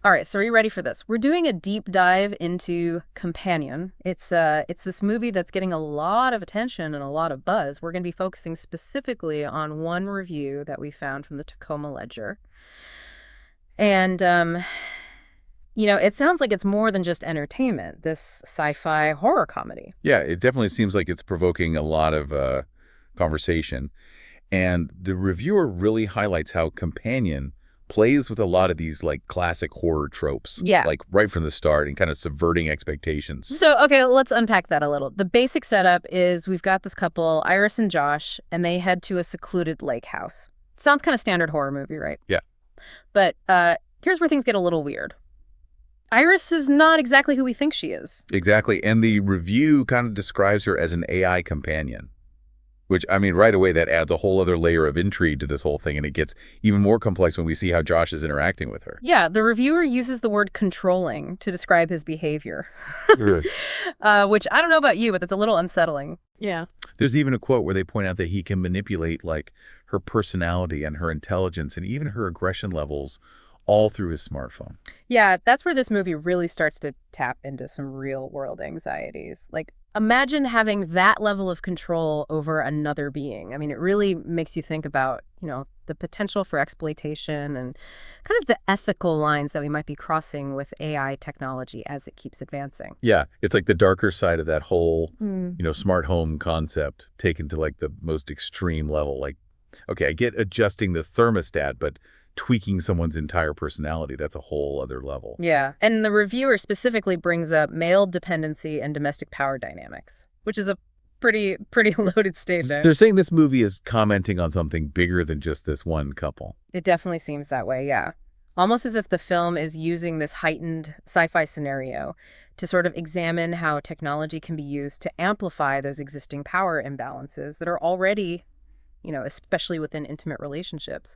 All right, so are you ready for this? We're doing a deep dive into Companion. It's this movie that's getting a lot of attention and a lot of buzz. We're going to be focusing specifically on one review that we found from the Tacoma Ledger. And it sounds like it's more than just entertainment, this sci-fi horror comedy. Yeah, it definitely seems like it's provoking a lot of conversation. And the reviewer really highlights how Companion plays with a lot of these like classic horror tropes. Yeah. Like right from the start and kind of subverting expectations. So, okay, let's unpack that a little. The basic setup is we've got this couple, Iris and Josh, and they head to a secluded lake house. Sounds kind of standard horror movie, right? Yeah. But here's where things get a little weird. Iris is not exactly who we think she is. Exactly. And the review kind of describes her as an AI companion. Which, I mean, right away, that adds a whole other layer of intrigue to this whole thing, and it gets even more complex when we see how Josh is interacting with her. Yeah, the reviewer uses the word controlling to describe his behavior, which I don't know about you, but that's a little unsettling. Yeah. There's even a quote where they point out that he can manipulate, like, her personality and her intelligence and even her aggression levels all through his smartphone. Yeah, that's where this movie really starts to tap into some real-world anxieties. Like, imagine having that level of control over another being. I mean, it really makes you think about, the potential for exploitation and kind of the ethical lines that we might be crossing with AI technology as it keeps advancing. Yeah, it's like the darker side of that whole, smart home concept taken to like the most extreme level. Like, okay, I get adjusting the thermostat, but tweaking someone's entire personality, that's a whole other level. Yeah, and the reviewer specifically brings up male dependency and domestic power dynamics, which is a pretty loaded statement. They're saying this movie is commenting on something bigger than just this one couple. It definitely seems that way, yeah. Almost as if the film is using this heightened sci-fi scenario to sort of examine how technology can be used to amplify those existing power imbalances that are already, especially within intimate relationships.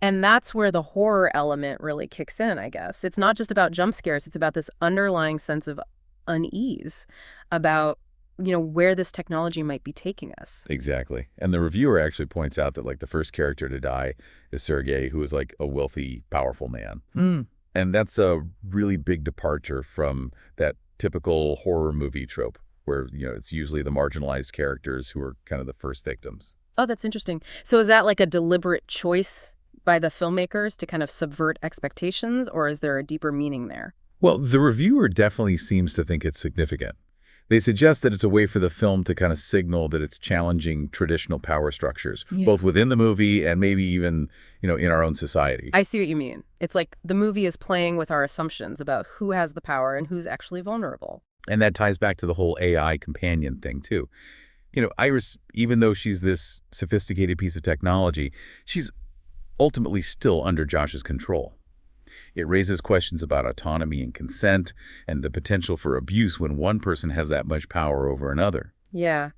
And that's where the horror element really kicks in, I guess. It's not just about jump scares. It's about this underlying sense of unease about, where this technology might be taking us. Exactly. And the reviewer actually points out that, like, the first character to die is Sergei, who is, like, a wealthy, powerful man. And that's a really big departure from that typical horror movie trope where, it's usually the marginalized characters who are kind of the first victims. Oh, that's interesting. So is that like a deliberate choice by the filmmakers to kind of subvert expectations, or is there a deeper meaning there? Well, the reviewer definitely seems to think it's significant. They suggest that it's a way for the film to kind of signal that it's challenging traditional power structures, both within the movie and maybe even, in our own society. I see what you mean. It's like the movie is playing with our assumptions about who has the power and who's actually vulnerable. And that ties back to the whole AI companion thing, too. Iris, even though she's this sophisticated piece of technology, she's ultimately still under Josh's control. It raises questions about autonomy and consent and the potential for abuse when one person has that much power over another. Yeah.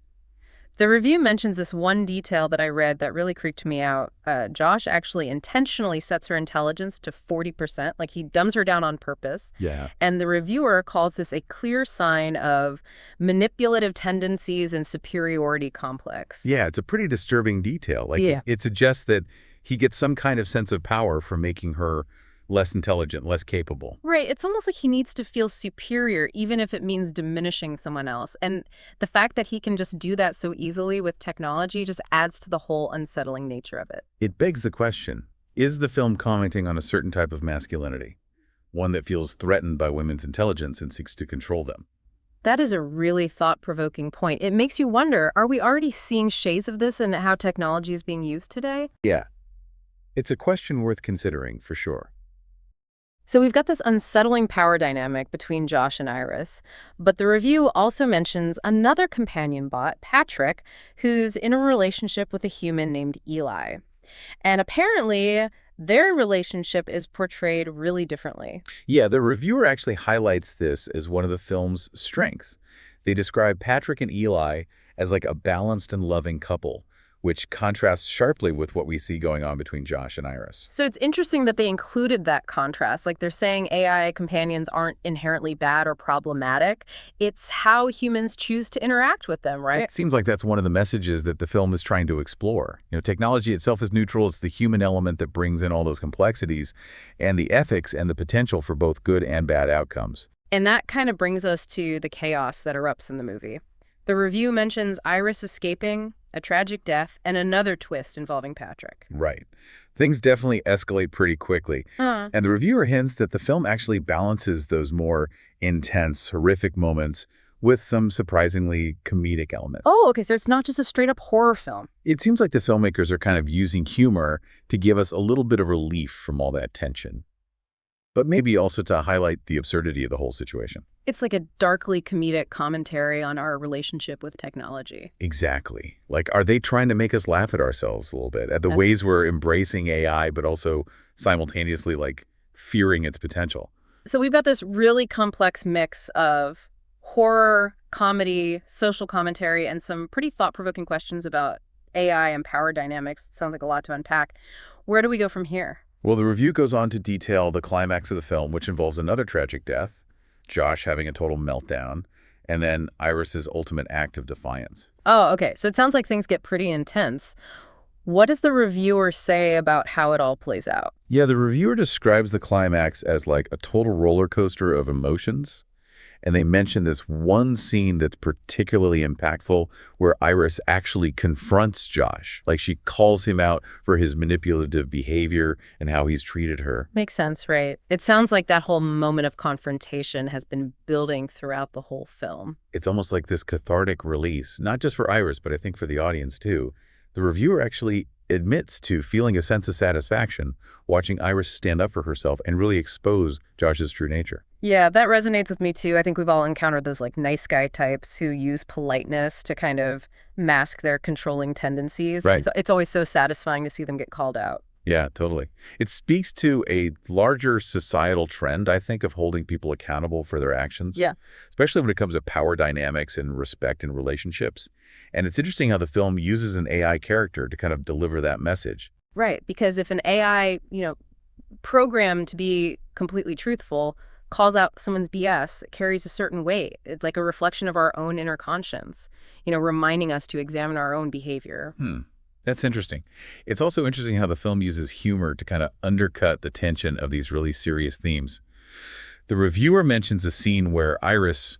The review mentions this one detail that I read that really creeped me out. Josh actually intentionally sets her intelligence to 40%, like he dumbs her down on purpose. Yeah. And the reviewer calls this a clear sign of manipulative tendencies and superiority complex. Yeah, it's a pretty disturbing detail. It suggests that he gets some kind of sense of power from making her less intelligent, less capable. Right. It's almost like he needs to feel superior, even if it means diminishing someone else. And the fact that he can just do that so easily with technology just adds to the whole unsettling nature of it. It begs the question, is the film commenting on a certain type of masculinity? One that feels threatened by women's intelligence and seeks to control them? That is a really thought-provoking point. It makes you wonder, are we already seeing shades of this in how technology is being used today? Yeah. It's a question worth considering, for sure. So we've got this unsettling power dynamic between Josh and Iris, but the review also mentions another companion bot, Patrick, who's in a relationship with a human named Eli. And apparently, their relationship is portrayed really differently. Yeah, the reviewer actually highlights this as one of the film's strengths. They describe Patrick and Eli as like a balanced and loving couple, which contrasts sharply with what we see going on between Josh and Iris. So it's interesting that they included that contrast. Like they're saying AI companions aren't inherently bad or problematic. It's how humans choose to interact with them, right? It seems like that's one of the messages that the film is trying to explore. Technology itself is neutral. It's the human element that brings in all those complexities and the ethics and the potential for both good and bad outcomes. And that kind of brings us to the chaos that erupts in the movie. The review mentions Iris escaping, a tragic death, and another twist involving Patrick. Right. Things definitely escalate pretty quickly. And the reviewer hints that the film actually balances those more intense, horrific moments with some surprisingly comedic elements. Oh, okay, so it's not just a straight-up horror film. It seems like the filmmakers are kind of using humor to give us a little bit of relief from all that tension, but maybe also to highlight the absurdity of the whole situation. It's like a darkly comedic commentary on our relationship with technology. Exactly. Like, are they trying to make us laugh at ourselves a little bit, at the ways we're embracing AI, but also simultaneously, like, fearing its potential? So we've got this really complex mix of horror, comedy, social commentary, and some pretty thought-provoking questions about AI and power dynamics. Sounds like a lot to unpack. Where do we go from here? Well, the review goes on to detail the climax of the film, which involves another tragic death, Josh having a total meltdown, and then Iris's ultimate act of defiance. Oh, okay. So it sounds like things get pretty intense. What does the reviewer say about how it all plays out? Yeah, the reviewer describes the climax as like a total roller coaster of emotions. And they mention this one scene that's particularly impactful where Iris actually confronts Josh. Like she calls him out for his manipulative behavior and how he's treated her. Makes sense, right? It sounds like that whole moment of confrontation has been building throughout the whole film. It's almost like this cathartic release, not just for Iris, but I think for the audience too. The reviewer actually admits to feeling a sense of satisfaction watching Iris stand up for herself and really expose Josh's true nature. Yeah, that resonates with me too. I think we've all encountered those like nice guy types who use politeness to kind of mask their controlling tendencies. Right. It's always so satisfying to see them get called out. Yeah, totally. It speaks to a larger societal trend, I think, of holding people accountable for their actions. Yeah. Especially when it comes to power dynamics and respect in relationships. And it's interesting how the film uses an AI character to kind of deliver that message. Right, because if an AI, programmed to be completely truthful, calls out someone's BS, it carries a certain weight. It's like a reflection of our own inner conscience, reminding us to examine our own behavior. That's interesting. It's also interesting how the film uses humor to kind of undercut the tension of these really serious themes. The reviewer mentions a scene where Iris,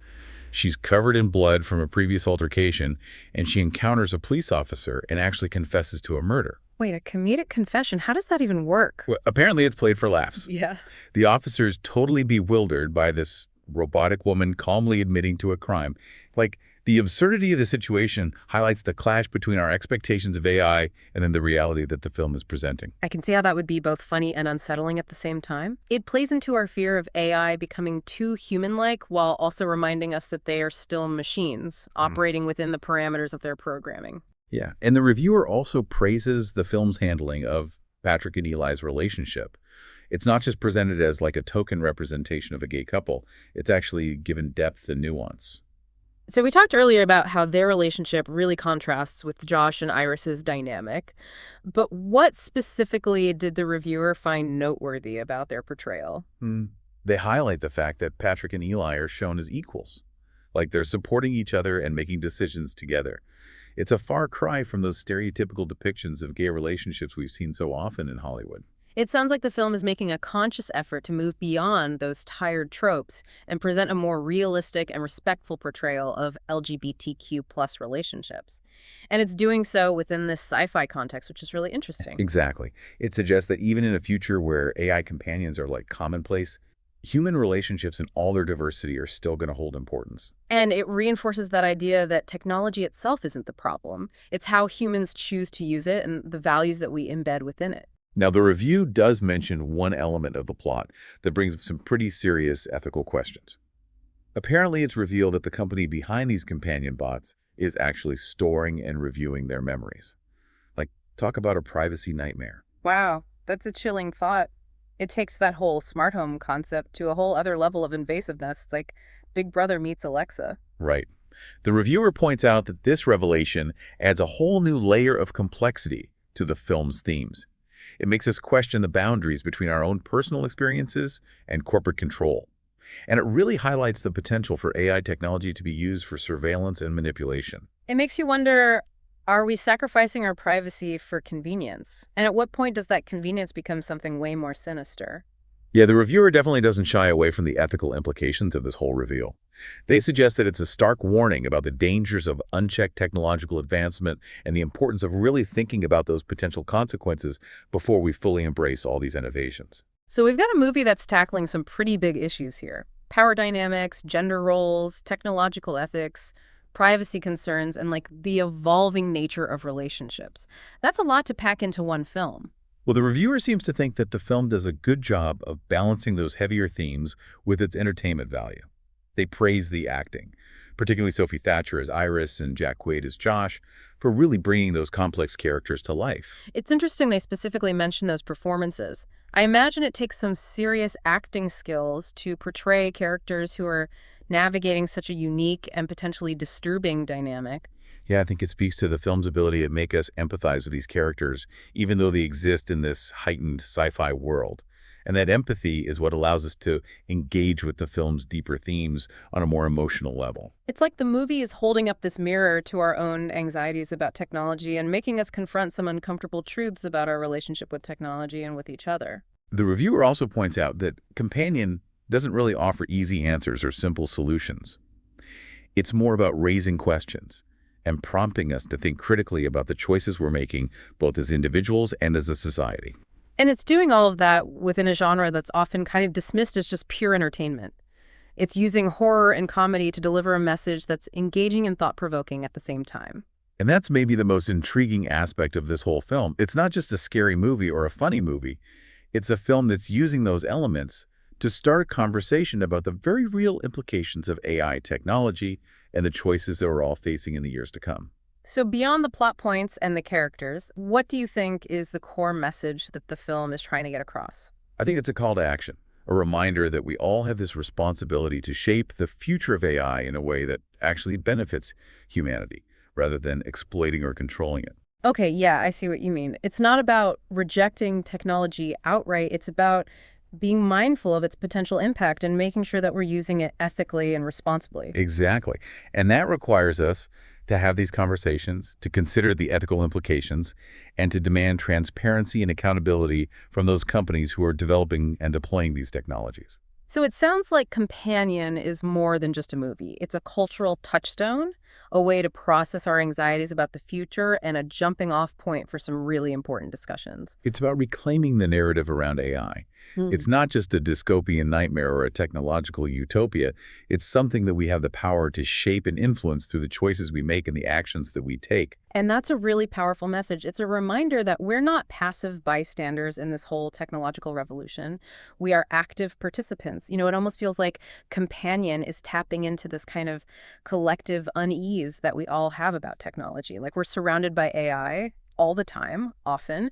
she's covered in blood from a previous altercation, and she encounters a police officer and actually confesses to a murder. Wait, a comedic confession? How does that even work? Well, apparently it's played for laughs. Yeah. The officer's totally bewildered by this robotic woman calmly admitting to a crime. Like, the absurdity of the situation highlights the clash between our expectations of AI and then the reality that the film is presenting. I can see how that would be both funny and unsettling at the same time. It plays into our fear of AI becoming too human-like while also reminding us that they are still machines operating within the parameters of their programming. Yeah, and the reviewer also praises the film's handling of Patrick and Eli's relationship. It's not just presented as like a token representation of a gay couple. It's actually given depth and nuance. So we talked earlier about how their relationship really contrasts with Josh and Iris's dynamic. But what specifically did the reviewer find noteworthy about their portrayal? They highlight the fact that Patrick and Eli are shown as equals. Like they're supporting each other and making decisions together. It's a far cry from those stereotypical depictions of gay relationships we've seen so often in Hollywood. It sounds like the film is making a conscious effort to move beyond those tired tropes and present a more realistic and respectful portrayal of LGBTQ+ relationships. And it's doing so within this sci-fi context, which is really interesting. Exactly. It suggests that even in a future where AI companions are like commonplace, human relationships in all their diversity are still going to hold importance. And it reinforces that idea that technology itself isn't the problem. It's how humans choose to use it and the values that we embed within it. Now, the review does mention one element of the plot that brings up some pretty serious ethical questions. Apparently, it's revealed that the company behind these companion bots is actually storing and reviewing their memories. Like, talk about a privacy nightmare. Wow, that's a chilling thought. It takes that whole smart home concept to a whole other level of invasiveness. It's like Big Brother meets Alexa. Right. The reviewer points out that this revelation adds a whole new layer of complexity to the film's themes. It makes us question the boundaries between our own personal experiences and corporate control. And it really highlights the potential for AI technology to be used for surveillance and manipulation. It makes you wonder, are we sacrificing our privacy for convenience? And at what point does that convenience become something way more sinister? Yeah, the reviewer definitely doesn't shy away from the ethical implications of this whole reveal. They suggest that it's a stark warning about the dangers of unchecked technological advancement and the importance of really thinking about those potential consequences before we fully embrace all these innovations. So we've got a movie that's tackling some pretty big issues here. Power dynamics, gender roles, technological ethics, privacy concerns, and like the evolving nature of relationships. That's a lot to pack into one film. Well, the reviewer seems to think that the film does a good job of balancing those heavier themes with its entertainment value. They praise the acting, particularly Sophie Thatcher as Iris and Jack Quaid as Josh, for really bringing those complex characters to life. It's interesting they specifically mention those performances. I imagine it takes some serious acting skills to portray characters who are navigating such a unique and potentially disturbing dynamic. Yeah, I think it speaks to the film's ability to make us empathize with these characters, even though they exist in this heightened sci-fi world. And that empathy is what allows us to engage with the film's deeper themes on a more emotional level. It's like the movie is holding up this mirror to our own anxieties about technology and making us confront some uncomfortable truths about our relationship with technology and with each other. The reviewer also points out that Companion doesn't really offer easy answers or simple solutions. It's more about raising questions and prompting us to think critically about the choices we're making, both as individuals and as a society. And it's doing all of that within a genre that's often kind of dismissed as just pure entertainment. It's using horror and comedy to deliver a message that's engaging and thought-provoking at the same time. And that's maybe the most intriguing aspect of this whole film. It's not just a scary movie or a funny movie. It's a film that's using those elements to start a conversation about the very real implications of AI technology and the choices that we're all facing in the years to come. So beyond the plot points and the characters, what do you think is the core message that the film is trying to get across? I think it's a call to action, a reminder that we all have this responsibility to shape the future of AI in a way that actually benefits humanity, rather than exploiting or controlling it. Okay, yeah, I see what you mean. It's not about rejecting technology outright. It's about being mindful of its potential impact and making sure that we're using it ethically and responsibly. Exactly. And that requires us to have these conversations, to consider the ethical implications, and to demand transparency and accountability from those companies who are developing and deploying these technologies. So it sounds like Companion is more than just a movie. It's a cultural touchstone, a way to process our anxieties about the future, and a jumping off point for some really important discussions. It's about reclaiming the narrative around AI. It's not just a dystopian nightmare or a technological utopia. It's something that we have the power to shape and influence through the choices we make and the actions that we take. And that's a really powerful message. It's a reminder that we're not passive bystanders in this whole technological revolution. We are active participants. You know, it almost feels like Companion is tapping into this kind of collective unease that we all have about technology. Like we're surrounded by AI all the time, often,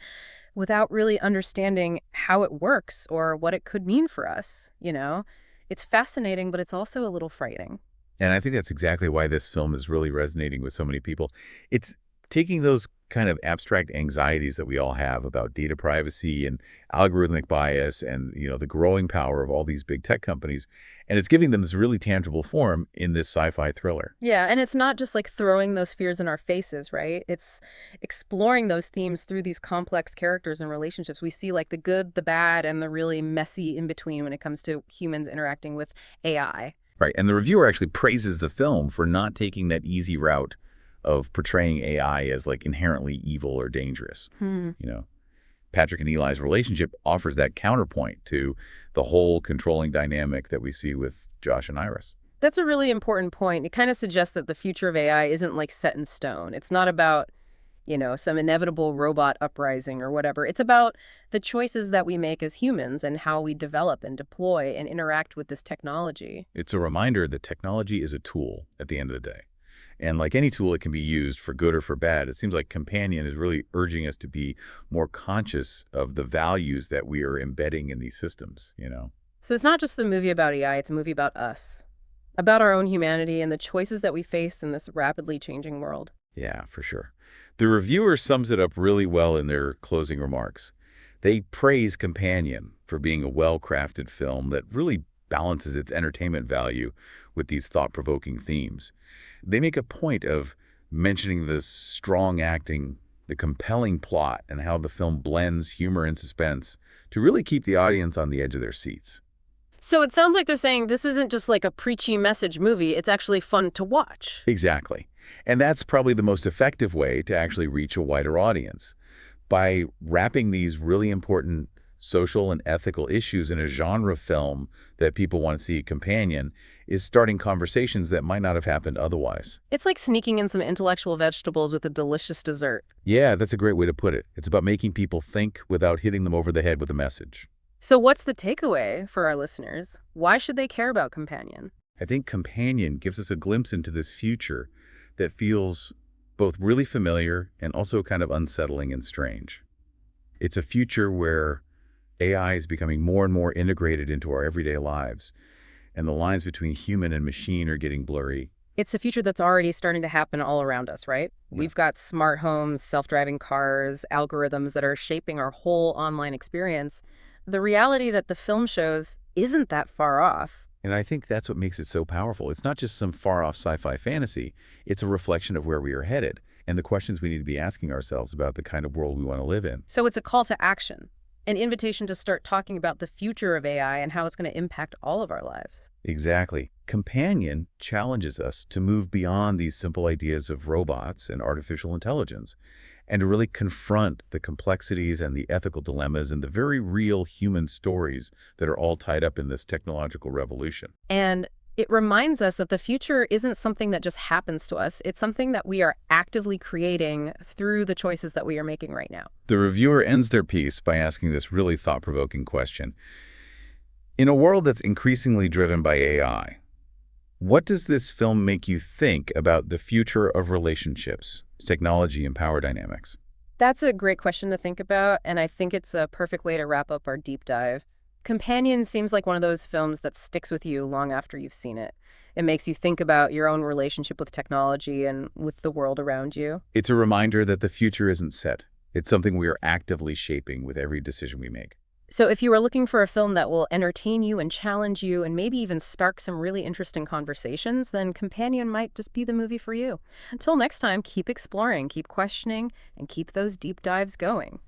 without really understanding how it works or what it could mean for us, you know? It's fascinating, but it's also a little frightening. And I think that's exactly why this film is really resonating with so many people. It's taking those kind of abstract anxieties that we all have about data privacy and algorithmic bias and, the growing power of all these big tech companies, and it's giving them this really tangible form in this sci-fi thriller. Yeah, and it's not just like throwing those fears in our faces, right? It's exploring those themes through these complex characters and relationships. We see like the good, the bad, and the really messy in between when it comes to humans interacting with AI. Right, and the reviewer actually praises the film for not taking that easy route of portraying AI as like inherently evil or dangerous. Patrick and Eli's relationship offers that counterpoint to the whole controlling dynamic that we see with Josh and Iris. That's a really important point. It kind of suggests that the future of AI isn't like set in stone. It's not about, some inevitable robot uprising or whatever. It's about the choices that we make as humans and how we develop and deploy and interact with this technology. It's a reminder that technology is a tool at the end of the day. And like any tool, it can be used for good or for bad. It seems like Companion is really urging us to be more conscious of the values that we are embedding in these systems. So it's not just the movie about AI, it's a movie about us. about our own humanity and the choices that we face in this rapidly changing world. Yeah, for sure. The reviewer sums it up really well in their closing remarks. They praise Companion for being a well-crafted film that really balances its entertainment value with these thought-provoking themes. They make a point of mentioning the strong acting, the compelling plot, and how the film blends humor and suspense to really keep the audience on the edge of their seats. So it sounds like they're saying this isn't just like a preachy message movie, it's actually fun to watch. Exactly. And that's probably the most effective way to actually reach a wider audience. By wrapping these really important social and ethical issues in a genre film that people want to see a companion is starting conversations that might not have happened otherwise. It's like sneaking in some intellectual vegetables with a delicious dessert. Yeah, that's a great way to put it. It's about making people think without hitting them over the head with a message. So what's the takeaway for our listeners? Why should they care about Companion? I think Companion gives us a glimpse into this future that feels both really familiar and also kind of unsettling and strange. It's a future where AI is becoming more and more integrated into our everyday lives, and the lines between human and machine are getting blurry. It's a future that's already starting to happen all around us, right? Yeah. We've got smart homes, self-driving cars, algorithms that are shaping our whole online experience. The reality that the film shows isn't that far off. And I think that's what makes it so powerful. It's not just some far-off sci-fi fantasy. It's a reflection of where we are headed and the questions we need to be asking ourselves about the kind of world we want to live in. So it's a call to action, an invitation to start talking about the future of AI and how it's going to impact all of our lives. Exactly. Companion challenges us to move beyond these simple ideas of robots and artificial intelligence and to really confront the complexities and the ethical dilemmas and the very real human stories that are all tied up in this technological revolution. And it reminds us that the future isn't something that just happens to us. It's something that we are actively creating through the choices that we are making right now. The reviewer ends their piece by asking this really thought-provoking question. In a world that's increasingly driven by AI, what does this film make you think about the future of relationships, technology, and power dynamics? That's a great question to think about, and I think it's a perfect way to wrap up our deep dive. Companion seems like one of those films that sticks with you long after you've seen it. It makes you think about your own relationship with technology and with the world around you. It's a reminder that the future isn't set. It's something we are actively shaping with every decision we make. So if you are looking for a film that will entertain you and challenge you and maybe even spark some really interesting conversations, then Companion might just be the movie for you. Until next time, keep exploring, keep questioning, and keep those deep dives going.